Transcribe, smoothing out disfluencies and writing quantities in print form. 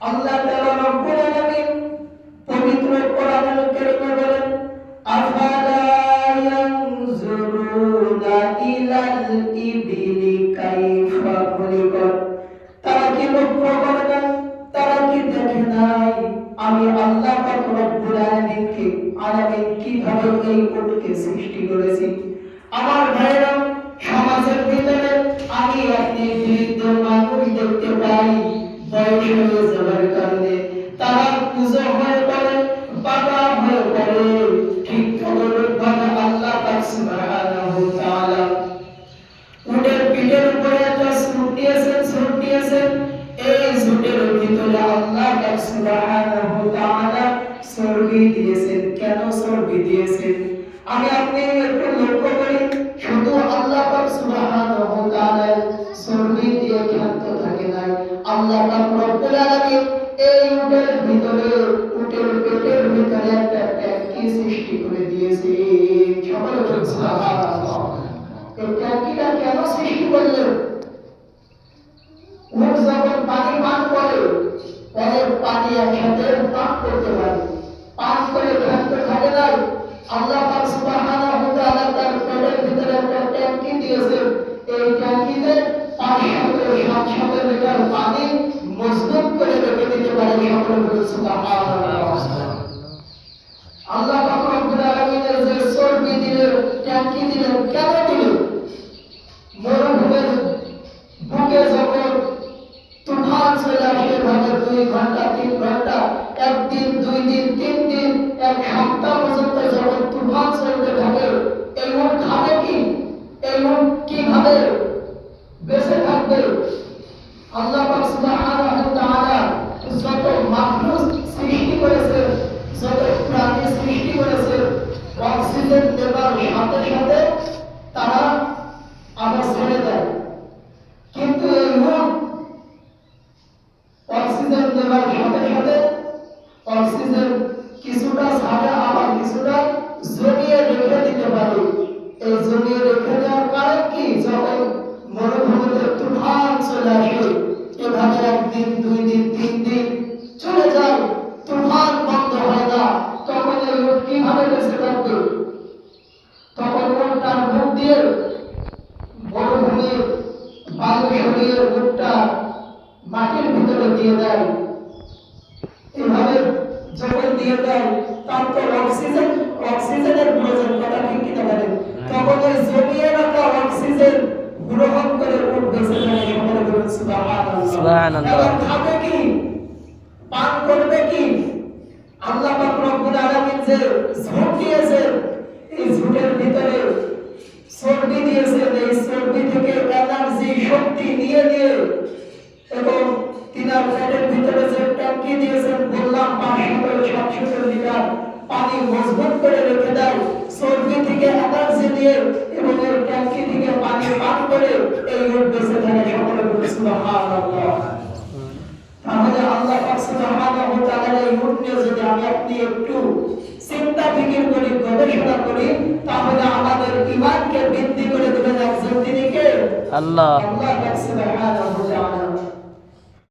আল্লাহ তাআলা রব্বুল আলামিন পবিত্র কোরআনুল কারীমে বলেন, আফালা ইয়ানজুরুনা ইলাল ইবিলি কাইফা খুলিকাত। তারা কি লক্ষ্য করে না, তারা কি দেখে নাই আমি আল্লাহ পাক রব্বুল আলামিন কিভাবে এই উটকে সৃষ্টি করেছি। আমার ভাইরা, সমাজের ভিতরে আমি আপনি বৃদ্ধ মানুষ দেখতে পাই, বয়স হয়ে যাওয়ার কারণে তারা পুজো হয়ে পড়ে, বাবা হয়ে পড়ে। ঠিক তদরূপভাবে আল্লাহ পাক সুবহানাহু ওয়া তাআলা উটের পিঠের উপরে একটা সুট দিয়েছেন। এই সুটের ভিতরে আল্লাহ পাক সুবহানাহু ওয়া তাআলা চর্বি দিয়েছেন। কেন চর্বি দিয়েছেন আমি আপনি একটু লক্ষ্য করি। শুধু আল্লাহ পাক সুবহানাহু ওয়া তাআলা চর্বি দিয়ে ক্ষান্ত থাকে না, আল্লাহ পাক রব্বুল আলামিন এই উটের ভিতরে, উটের পেটের ভিতরে একটা ট্যাঙ্কি সৃষ্টি করে দিয়েছে। সকলে বলুন সুবহানাল্লাহ। এই ট্যাঙ্কিটা কেন সৃষ্টি করলেন? উট যখন পানি পান করে, পরে পানি একসাথে পান করতে পারে, পান করে ক্ষান্ত থাকে না। আল্লাহ পাক সুবহানাহু ওয়া তাআলা তার পেটের ভিতরে একটা ট্যাঙ্কি দিয়েছেন। এই ট্যাঙ্কিতে 500-700 লিটার পানি মজবুত করে রেখে দিতে পারে। সকলে বলুন সুবহানাল্লাহ। আল্লাহ পাক রব্বুল আলামিনের যে চর্বি দিলেন, ট্যাঙ্কি দিলেন, কেন দিলেন? মরুভূমির বুকে যখন তুফান চলে আসে, ভাবে 2 ঘন্টা 3 ঘন্টা, একদিন 2 দিন 3 দিন, এক সপ্তাহ পর্যন্ত যখন তুফান চলতে থাকে, এই উট খাবে কি? এই উট কিভাবে বেঁচে থাকবে? আল্লাহ পাক সুবহানাহু ওয়া তাআলা যত মাখলুক সৃষ্টি করেছেন, যত প্রাণী সৃষ্টি করেছেন, অক্সিজেন নেবার সাথে সাথে তারা আবার ছেড়ে দেয়। কিন্তু এই উট অক্সিজেন নেবার সাথে সাথে অক্সিজেন কিছুটা ছাড়ে, আবার কিছুটা জমিয়ে রেখে দিতে পারে। এই জমিয়ে রেখে দেওয়ার কারণ কি? যখন মরুভূমিতে তুফান চলে আসে, এভাবে 1 দিন 2 দিন 3 দিন চলে যায়, তুফান বন্ধ হয় না, তখন এই উট কিভাবে বেঁচে থাকবে? তখন উট তার মুখ দিয়ে মরুভূমির বালু সরিয়ে উটটা মাটির ভিতরে দিয়ে দেয়। এভাবে যখন দিয়ে দেয়, তারপর অক্সিজেনের প্রয়োজন, কথা ঠিক কিনা বলেন? তখন ওই জমিয়ে রাখা অক্সিজেন গ্রহণ করে উট বেঁচে থাকে। সকলে বলুন সুবহানাল্লাহ। এবং খাবে কি? পান করবে কি? আল্লাহ পাক রব্বুল আলামিন যে ঝুট দিয়েছেন, এই ঝুটের ভিতরে চর্বি দিয়েছেন। এই চর্বি থেকে এনার্জি, শক্তি নিয়ে এবং তিনার পেটের ভিতরে যে ট্যাঙ্কি দিয়েছেন, বললাম 500-700 লিটার পানি মজবুত করে রেখে দেয়। চর্বি থেকে এনার্জি দিয়ে এবং এই ট্যাঙ্কি থেকে পানি পান করে এই উট বেঁচে থাকে। সকলে বলুন সুবহানাল্লাহ। তাহলে আল্লাহ পাক সুবহানাহু ওয়া তাআলা এই উট নিয়ে যদি আমি আপনি একটু চিন্তা ফিকির করি, গবেষণা করি, তাহলে আমাদের ঈমানকে বৃদ্ধি করে দেবেন একজন, তিনি কে? আল্লাহ। আল্লাহ পাক সুবহানাহু ওয়া তাআলা।